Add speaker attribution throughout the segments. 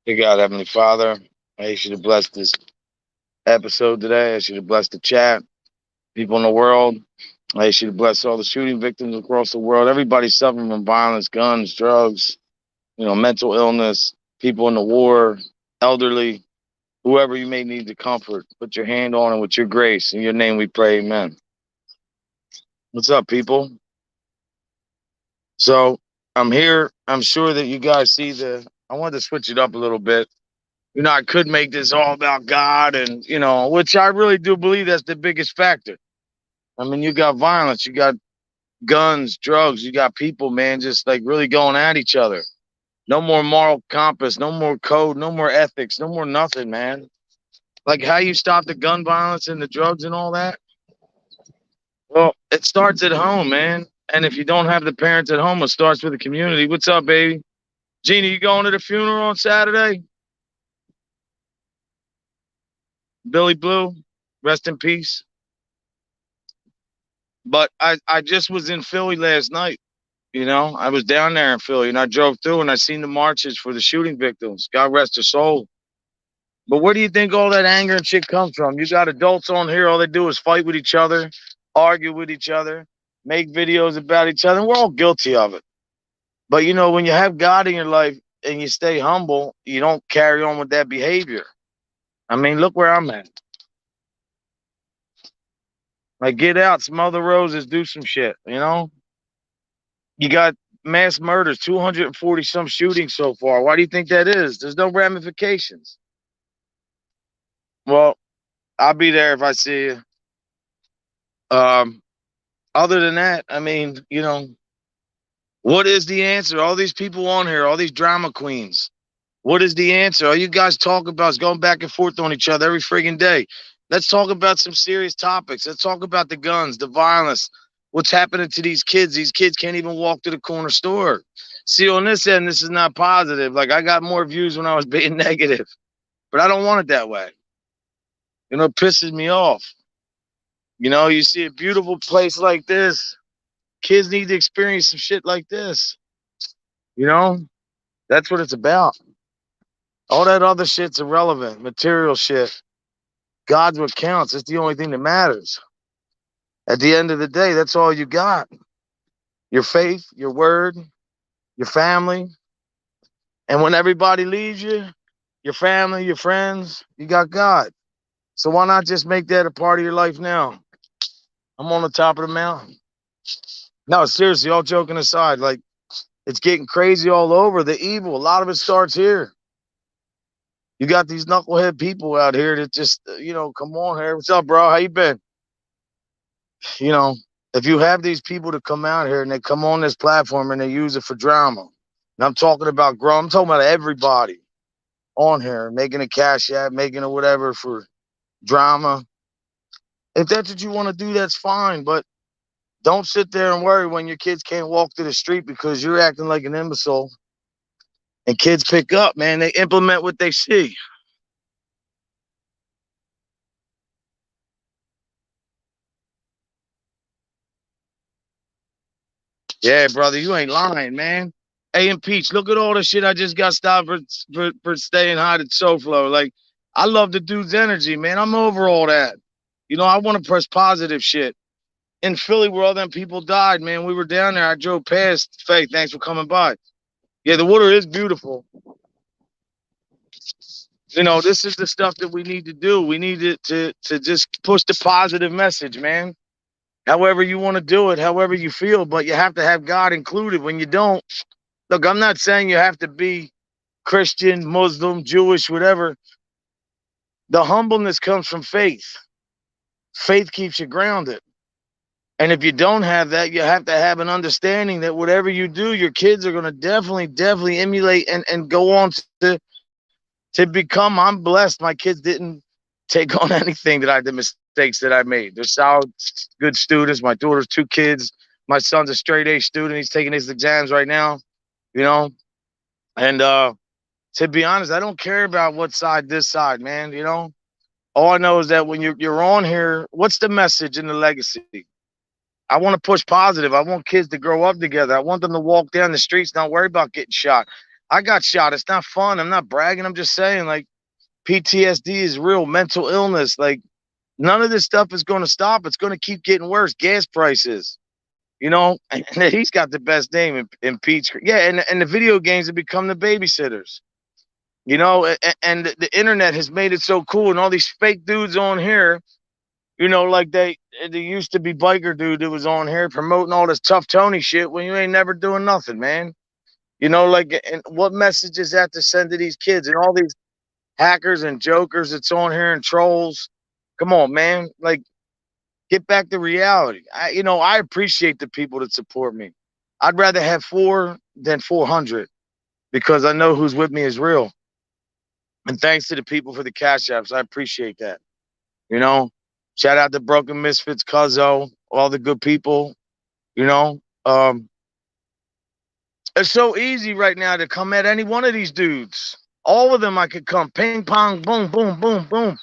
Speaker 1: Dear God, Heavenly Father, I ask you to bless this episode today. I ask you to bless the chat, people in the world. I ask you to bless all the shooting victims across the world. Everybody suffering from violence, guns, drugs, mental illness, people in the war, elderly, whoever you may need to comfort. Put your hand on it with your grace. In your name we pray, amen. What's up, people? So I'm here. I'm sure that you guys see I wanted to switch it up a little bit. I could make this all about God and, which I really do believe that's the biggest factor. I mean, you got violence, you got guns, drugs, you got people, man, just like really going at each other. No more moral compass, no more code, no more ethics, no more nothing, man. Like how you stop the gun violence and the drugs and all that? Well, it starts at home, man. And if you don't have the parents at home, it starts with the community. What's up, baby? Gina, you going to the funeral on Saturday? Billy Blue, rest in peace. But I just was in Philly last night. I was down there in Philly and I drove through and I seen the marches for the shooting victims. God rest their soul. But where do you think all that anger and shit comes from? You got adults on here, all they do is fight with each other, argue with each other, make videos about each other. We're all guilty of it. But when you have God in your life and you stay humble, you don't carry on with that behavior. I mean, look where I'm at. Like, get out, smell the roses, do some shit. You got mass murders, 240 some shootings so far. Why do you think that is? There's no ramifications. Well, I'll be there if I see you. Um, Other than that, I mean, what is the answer? All these people on here, all these drama queens. What is the answer? All you guys talk about is going back and forth on each other every friggin' day. Let's talk about some serious topics. Let's talk about the guns, the violence, what's happening to these kids. These kids can't even walk to the corner store. See, on this end, this is not positive. Like, I got more views when I was being negative, but I don't want it that way. It pisses me off. You see a beautiful place like this. Kids need to experience some shit like this. You know, that's what it's about. All that other shit's irrelevant, material shit. God's what counts. It's the only thing that matters. At the end of the day, that's all you got. Your faith, your word, your family. And when everybody leaves you, your family, your friends, you got God. So why not just make that a part of your life now? I'm on the top of the mountain. No, seriously, all joking aside, like, it's getting crazy all over. The evil, a lot of it starts here. You got these knucklehead people out here that just, come on here. What's up, bro? How you been? You know, if you have these people to come out here and they come on this platform and they use it for drama, and I'm talking about I'm talking about everybody on here making a cash app, making a whatever for drama. If that's what you want to do, that's fine. But don't sit there and worry when your kids can't walk to the street because you're acting like an imbecile. And kids pick up, man. They implement what they see. Yeah, brother, you ain't lying, man. Hey, and Peach, look at all the shit I just got stopped for staying hot at SoFlo. Like, I love the dude's energy, man. I'm over all that. I want to press positive shit. In Philly, where all them people died, man, we were down there. I drove past. Faye, thanks for coming by. Yeah, the water is beautiful. This is the stuff that we need to do. We need to just push the positive message, man. However you want to do it, however you feel, but you have to have God included. When you don't, look, I'm not saying you have to be Christian, Muslim, Jewish, whatever. The humbleness comes from faith. Faith keeps you grounded. And if you don't have that, you have to have an understanding that whatever you do, your kids are going to definitely emulate and go on to become. I'm blessed. My kids didn't take on anything the mistakes that I made. They're solid, good students. My daughter's 2 kids. My son's a straight A student. He's taking his exams right now, And to be honest, I don't care about what side, this side, man. All I know is that when you're on here, what's the message and the legacy? I want to push positive. I want kids to grow up together. I want them to walk down the streets, not worry about getting shot. I got shot. It's not fun. I'm not bragging. I'm just saying, like, PTSD is real mental illness. Like, none of this stuff is going to stop. It's going to keep getting worse. Gas prices, you know, and he's got the best name in Peach. Yeah, and the video games have become the babysitters, you know, and the internet has made it so cool. And all these fake dudes on here, you know, like they used to be biker dude that was on here promoting all this tough Tony shit when you ain't never doing nothing, man. You know, like, and what message is that to send to these kids and all these hackers and jokers that's on here and trolls? Come on, man. Like, get back to reality. I appreciate the people that support me. I'd rather have 4 than 400 because I know who's with me is real. And thanks to the people for the cash apps. I appreciate that. You know, shout out to Broken Misfits, Cuzzo, all the good people. You know, it's so easy right now to come at any one of these dudes. All of them, I could come ping pong, boom, boom, boom, boom,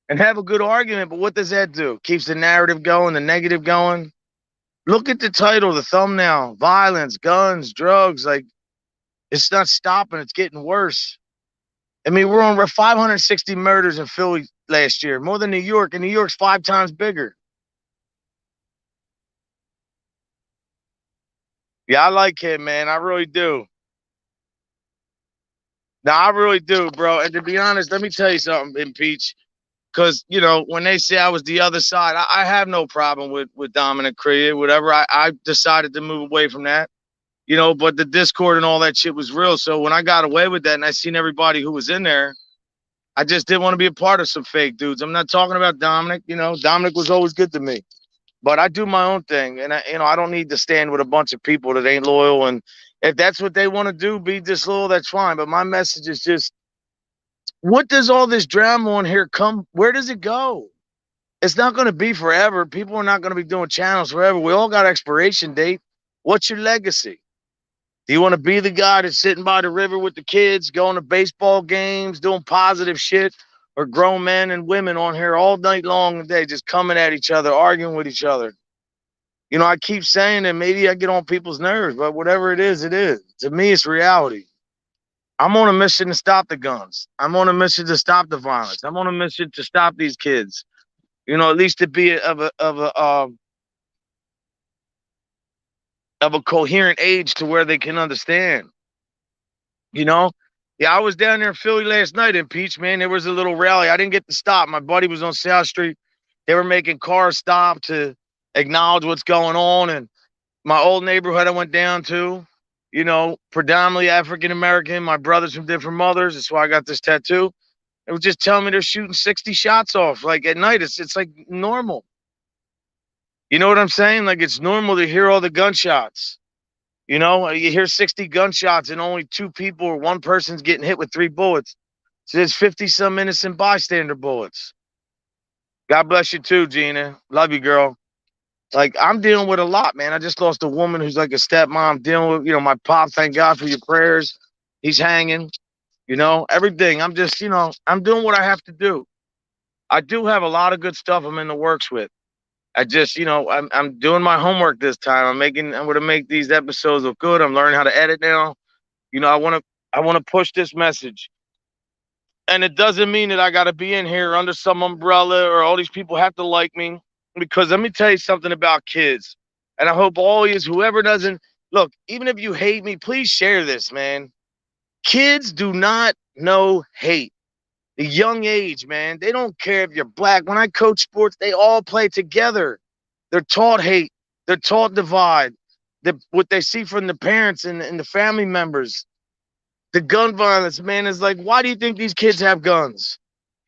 Speaker 1: and have a good argument. But what does that do? Keeps the narrative going, the negative going. Look at the title, the thumbnail: violence, guns, drugs. Like, it's not stopping. It's getting worse. I mean, we're on 560 murders in Philly last year, more than New York, and New York's 5 times bigger. Yeah, I like him, man. I really do. No, I really do, bro. And to be honest, let me tell you something, Impeach. Because, you know, when they say I was the other side, I have no problem with Dominic Cree, whatever. I decided to move away from that, you know, but the Discord and all that shit was real. So when I got away with that and I seen everybody who was in there, I just didn't want to be a part of some fake dudes. I'm not talking about Dominic. You know, Dominic was always good to me. But I do my own thing, and I don't need to stand with a bunch of people that ain't loyal. And if that's what they want to do, be disloyal, that's fine. But my message is just, what does all this drama on here come? Where does it go? It's not going to be forever. People are not going to be doing channels forever. We all got expiration date. What's your legacy? Do you want to be the guy that's sitting by the river with the kids, going to baseball games, doing positive shit, or grown men and women on here all night long and day just coming at each other, arguing with each other? You know, I keep saying that maybe I get on people's nerves, but whatever it is, it is. To me, it's reality. I'm on a mission to stop the guns. I'm on a mission to stop the violence. I'm on a mission to stop these kids. You know, at least to be of a coherent age to where they can understand. You know, yeah, I was down there in Philly last night in Peach, man. There was a little rally. I didn't get to stop. My buddy was on South Street. They were making cars stop to acknowledge what's going on. And my old neighborhood I went down to, you know, predominantly African American. My brothers from different mothers. That's why I got this tattoo. It was just telling me they're shooting 60 shots off. Like, at night, it's like normal. You know what I'm saying? Like, it's normal to hear all the gunshots. You know, you hear 60 gunshots and only 2 people or 1 person's getting hit with 3 bullets. So there's 50 some innocent bystander bullets. God bless you too, Gina. Love you, girl. Like, I'm dealing with a lot, man. I just lost a woman who's like a stepmom. Dealing with, you know, my pop. Thank God for your prayers. He's hanging. You know, everything. I'm just, you know, I'm doing what I have to do. I do have a lot of good stuff I'm in the works with. I just, you know, I'm doing my homework this time. I'm gonna make these episodes look good. I'm learning how to edit now. You know, I wanna push this message. And it doesn't mean that I gotta be in here under some umbrella or all these people have to like me. Because let me tell you something about kids. And I hope all you, whoever doesn't look, even if you hate me, please share this, man. Kids do not know hate. The young age, man. They don't care if you're black. When I coach sports, they all play together. They're taught hate. They're taught divide. What they see from the parents and the family members. The gun violence, man, is like, why do you think these kids have guns?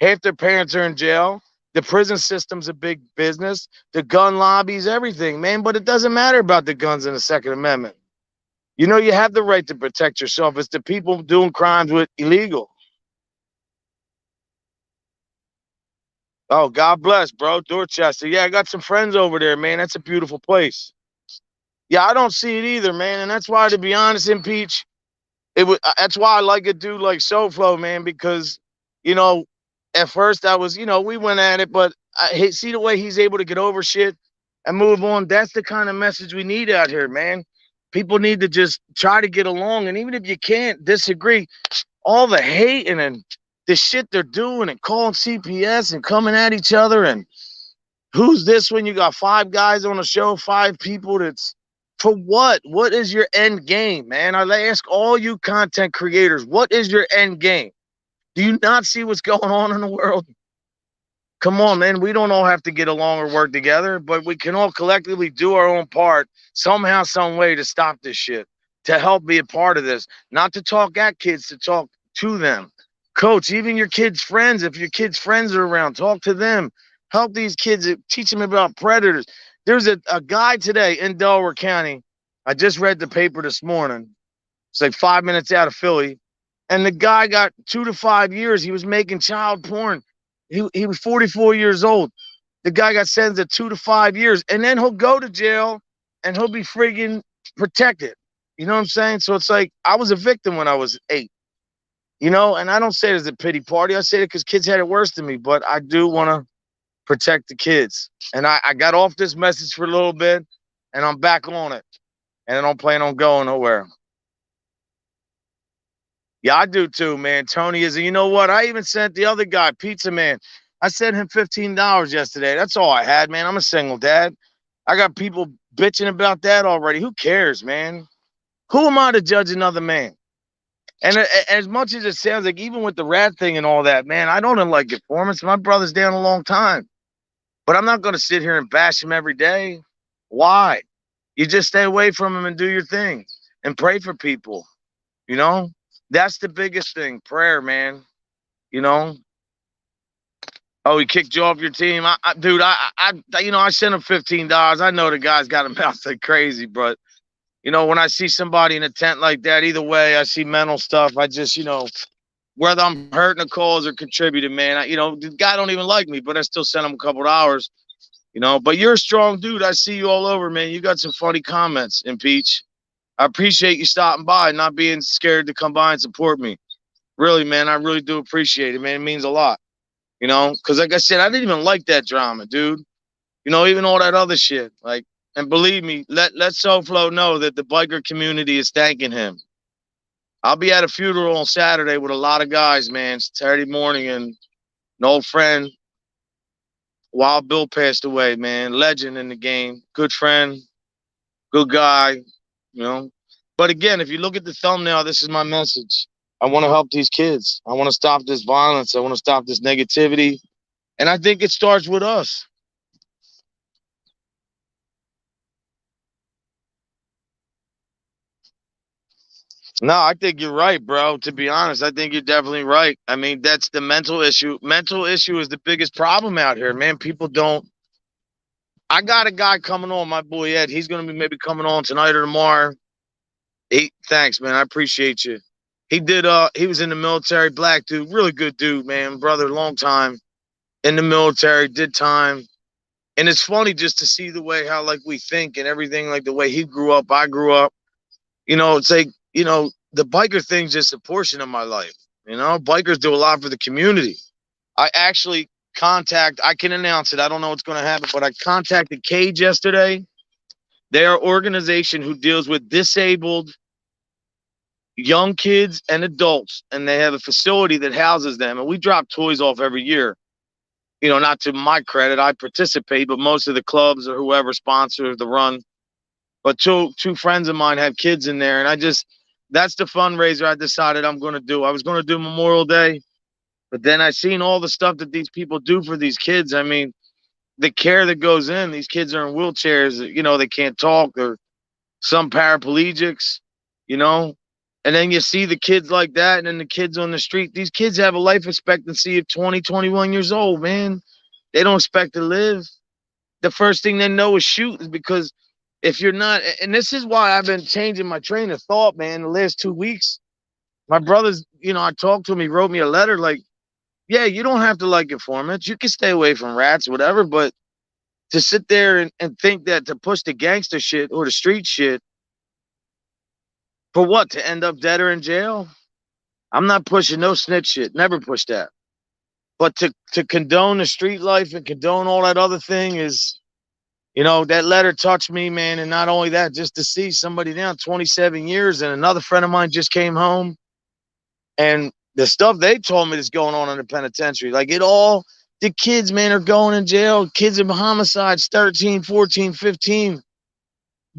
Speaker 1: Half their parents are in jail. The prison system's a big business. The gun lobbies, everything, man. But it doesn't matter about the guns in the Second Amendment. You know, you have the right to protect yourself. It's the people doing crimes with illegal. Oh, God bless, bro. Dorchester. Yeah, I got some friends over there, man. That's a beautiful place. Yeah, I don't see it either, man. And that's why, to be honest, Impeach, that's why I like a dude like SoFlo, man, because, you know, at first I was, you know, we went at it, but see the way he's able to get over shit and move on. That's the kind of message we need out here, man. People need to just try to get along. And even if you can't disagree, all the hating and the shit they're doing and calling CPS and coming at each other and who's this when you got 5 guys on a show, 5 people, that's for what? What is your end game, man? I ask all you content creators, what is your end game? Do you not see what's going on in the world? Come on, man. We don't all have to get along or work together, but we can all collectively do our own part somehow, some way to stop this shit, to help be a part of this. Not to talk at kids, to talk to them. Coach, even your kids' friends, if your kids' friends are around, talk to them. Help these kids, teach them about predators. There's a guy today in Delaware County. I just read the paper this morning. It's like 5 minutes out of Philly. And the guy got 2 to 5 years. He was making child porn. He was 44 years old. The guy got sentenced to 2 to 5 years. And then he'll go to jail and he'll be friggin' protected. You know what I'm saying? So it's like, I was a victim when I was 8. You know, and I don't say it as a pity party. I say it because kids had it worse than me. But I do want to protect the kids. And I got off this message for a little bit, and I'm back on it. And I don't plan on going nowhere. Yeah, I do too, man. Tony is, you know what? I even sent the other guy, Pizza Man. I sent him $15 yesterday. That's all I had, man. I'm a single dad. I got people bitching about that already. Who cares, man? Who am I to judge another man? And as much as it sounds like, even with the rat thing and all that, man, I don't like informants. My brother's down a long time. But I'm not going to sit here and bash him every day. Why? You just stay away from him and do your thing and pray for people. You know? That's the biggest thing. Prayer, man. You know? Oh, he kicked you off your team? Dude, I sent him $15. I know the guy's got him out like crazy, but, you know, when I see somebody in a tent like that, either way, I see mental stuff. I just, you know, whether I'm hurting a cause or contributing, man, the guy don't even like me, but I still sent him a couple of hours, you know. But you're a strong dude. I see you all over, man. You got some funny comments, Impeach. I appreciate you stopping by and not being scared to come by and support me. Really, man, I really do appreciate it, man. It means a lot, you know, because like I said, I didn't even like that drama, dude. You know, even all that other shit. Like, and believe me, let SoFlo know that the biker community is thanking him. I'll be at a funeral on Saturday with a lot of guys, man. Saturday morning, and an old friend, Wild Bill, passed away, man. Legend in the game. Good friend. Good guy, you know. But again, if you look at the thumbnail, this is my message. I want to help these kids. I want to stop this violence. I want to stop this negativity. And I think it starts with us. No, I think you're right, bro. To be honest, I think you're definitely right. I mean, that's the mental issue. Mental issue is the biggest problem out here, man. People don't. I got a guy coming on, my boy Ed. He's going to be maybe coming on tonight or tomorrow. Thanks, man. I appreciate you. He was in the military, black dude, really good dude, man. Brother, long time in the military, did time. And it's funny just to see the way how like we think and everything, like the way he grew up, I grew up. You know, it's like, you know, the biker thing's just a portion of my life. You know, bikers do a lot for the community. I actually I can announce it. I don't know what's going to happen, but I contacted Cage yesterday. They are an organization who deals with disabled young kids and adults, and they have a facility that houses them. And we drop toys off every year. You know, not to my credit, I participate, but most of the clubs or whoever sponsors the run. But two friends of mine have kids in there, and that's the fundraiser I decided I'm going to do. I was going to do Memorial Day, but then I seen all the stuff that these people do for these kids. I mean, the care that goes in. These kids are in wheelchairs. You know, they can't talk, or some paraplegics, you know. And then you see the kids like that, and then the kids on the street. These kids have a life expectancy of 20, 21 years old, man. They don't expect to live. The first thing they know is shoot, is because if you're not, and this is why I've been changing my train of thought, man, the last 2 weeks. My brother's, you know, I talked to him, he wrote me a letter like, yeah, you don't have to like informants. You can stay away from rats, whatever, but to sit there and think that to push the gangster shit or the street shit, for what? To end up dead or in jail? I'm not pushing no snitch shit. Never push that. But to condone the street life and condone all that other thing is, You know, that letter touched me, man. And not only that, just to see somebody down 27 years, and another friend of mine just came home, and the stuff they told me that's going on in the penitentiary, like it all, the kids, man, are going in jail. Kids in homicides, 13, 14, 15,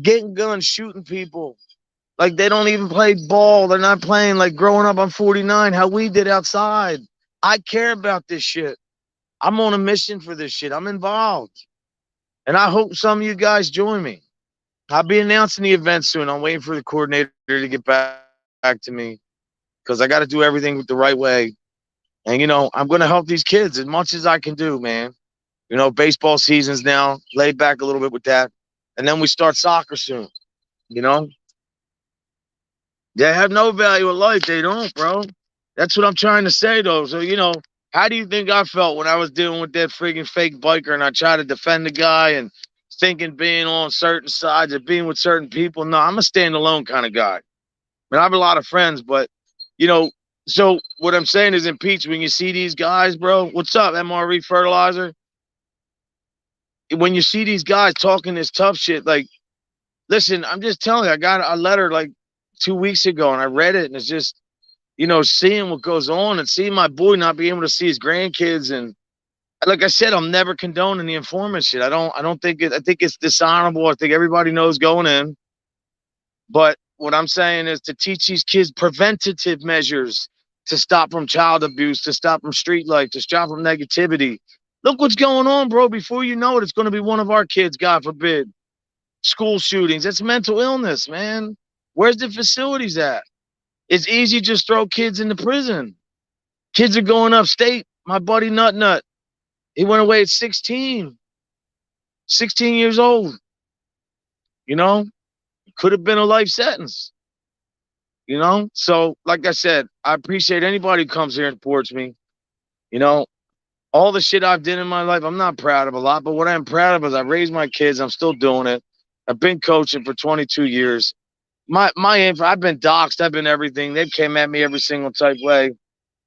Speaker 1: getting guns, shooting people. Like they don't even play ball. They're not playing like growing up. I'm 49, how we did outside. I care about this shit. I'm on a mission for this shit. I'm involved. And I hope some of you guys join me. I'll be announcing the event soon. I'm waiting for the coordinator to get back to me because I got to do everything the right way. And, you know, I'm going to help these kids as much as I can do, man. You know, baseball season's now, laid back a little bit with that. And then we start soccer soon, you know? They have no value of life. They don't, bro. That's what I'm trying to say, though. So, you know, how do you think I felt when I was dealing with that freaking fake biker and I tried to defend the guy and thinking being on certain sides or being with certain people? No, I'm a standalone kind of guy. I mean, I have a lot of friends, but, you know, so what I'm saying is, impeach, when you see these guys, bro, what's up, MRE Fertilizer? When you see these guys talking this tough shit, like, listen, I'm just telling you, I got a letter like 2 weeks ago and I read it, and it's just, you know, seeing what goes on and seeing my boy not be able to see his grandkids. And like I said, I'm never condoning the informant shit. I don't think it, I think it's dishonorable. I think everybody knows going in. But what I'm saying is to teach these kids preventative measures to stop from child abuse, to stop from street life, to stop from negativity. Look what's going on, bro. Before you know it, it's going to be one of our kids, God forbid. School shootings. It's mental illness, man. Where's the facilities at? It's easy to just throw kids into prison. Kids are going upstate. My buddy Nut Nut, he went away at 16 years old. You know, could have been a life sentence. You know, so like I said, I appreciate anybody who comes here and supports me. You know, all the shit I've done in my life, I'm not proud of a lot, but what I'm proud of is I raised my kids. I'm still doing it. I've been coaching for 22 years. I've been doxxed. I've been everything. They've came at me every single type way.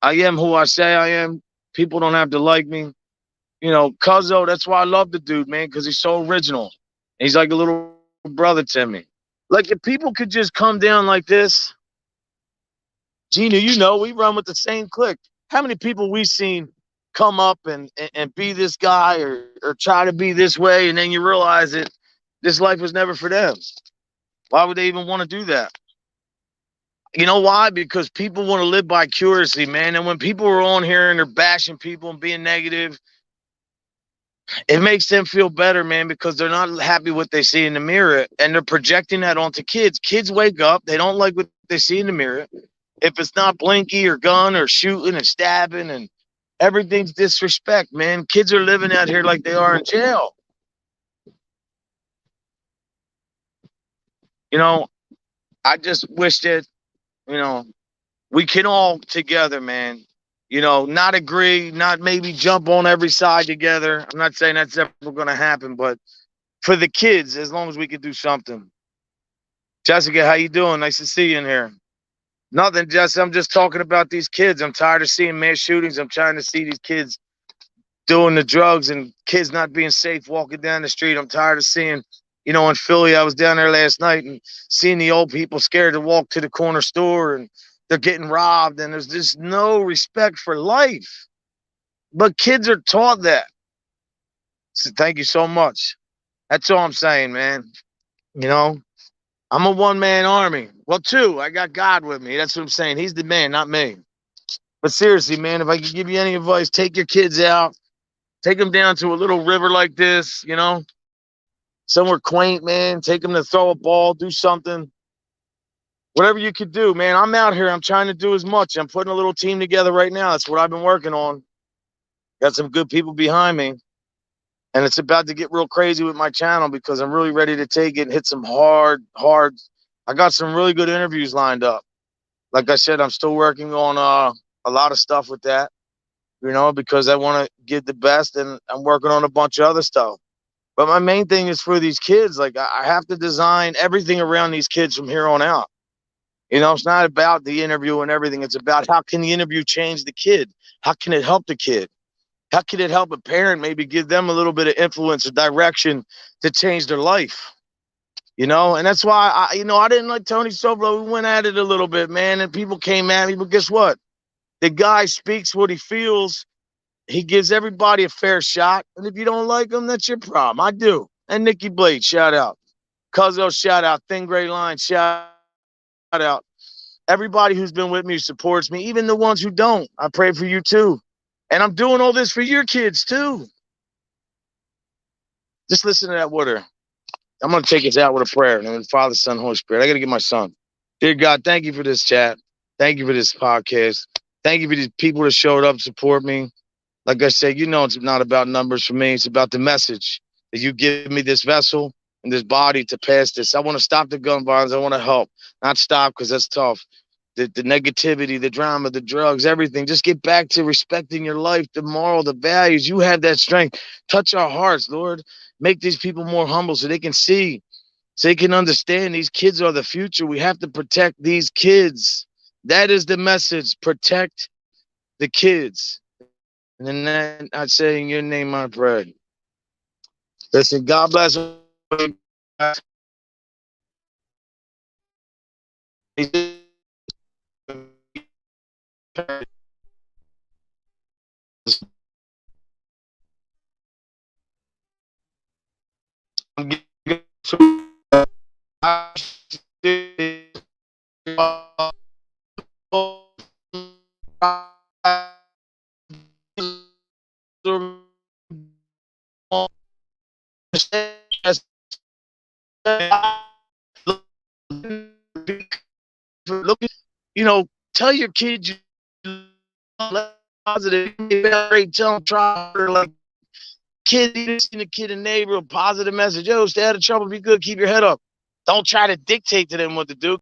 Speaker 1: I am who I say I am. People don't have to like me. You know, Cuzzo, that's why I love the dude, man, because he's so original. He's like a little brother to me. Like, if people could just come down like this, Gina, you know, we run with the same clique. How many people we seen come up and be this guy or try to be this way, and then you realize that this life was never for them? Why would they even want to do that? You know why? Because people want to live by curiosity, man. And when people are on here and they're bashing people and being negative, it makes them feel better, man, because they're not happy what they see in the mirror and they're projecting that onto kids. Kids wake up, they don't like what they see in the mirror. If it's not blinky or gun or shooting and stabbing and everything's disrespect, man. Kids are living out here like they are in jail. You know, I just wish that, you know, we can all together, man, you know, not agree, not maybe jump on every side together. I'm not saying that's ever going to happen, but for the kids, as long as we can do something. Jessica, how you doing? Nice to see you in here. Nothing, Jess. I'm just talking about these kids. I'm tired of seeing mass shootings. I'm trying to see these kids doing the drugs and kids not being safe walking down the street. I'm tired of seeing, you know, in Philly, I was down there last night and seeing the old people scared to walk to the corner store and they're getting robbed and there's just no respect for life. But kids are taught that. So thank you so much. That's all I'm saying, man. You know, I'm a one-man army. Well, two. I got God with me. That's what I'm saying. He's the man, not me. But seriously, man, if I could give you any advice, take your kids out. Take them down to a little river like this, you know, somewhere quaint, man. Take them to throw a ball, do something. Whatever you could do, man. I'm out here. I'm trying to do as much. I'm putting a little team together right now. That's what I've been working on. Got some good people behind me. And it's about to get real crazy with my channel because I'm really ready to take it and hit some hard. I got some really good interviews lined up. Like I said, I'm still working on a lot of stuff with that, you know, because I want to give the best, and I'm working on a bunch of other stuff. But my main thing is for these kids. Like, I have to design everything around these kids from here on out. You know, it's not about the interview and everything. It's about how can the interview change the kid? How can it help the kid? How could it help a parent maybe give them a little bit of influence or direction to change their life? And that's why I didn't like Tony Sobro. We went at it a little bit, man, and people came at me. But guess what? The guy speaks what he feels. He gives everybody a fair shot. And if you don't like him, that's your problem. I do. And Nikki Blade, shout out. Cuzzo, shout out. Thin Gray Line, shout out. Everybody who's been with me supports me, even the ones who don't. I pray for you too. And I'm doing all this for your kids too. Just listen to that water. I'm going to take us out with a prayer. In the name of the Father, Son, Holy Spirit. I got to get my son. Dear God, thank you for this chat. Thank you for this podcast. Thank you for these people that showed up to support me. Like I said, it's not about numbers for me. It's about the message that you give me this vessel and this body to pass this. I want to stop the gun violence. I want to help, not stop, because that's tough. The negativity, the drama, the drugs, everything. Just get back to respecting your life, the moral, the values. You have that strength. Touch our hearts, Lord. Make these people more humble so they can see, so they can understand these kids are the future. We have to protect these kids. That is the message. Protect the kids. And then that, I say in your name I pray. Listen, God bless. Tell your kids you positive. Tell them try like kid, a kid in neighbor, a positive message. Yo, stay out of trouble, be good, keep your head up. Don't try to dictate to them what to do.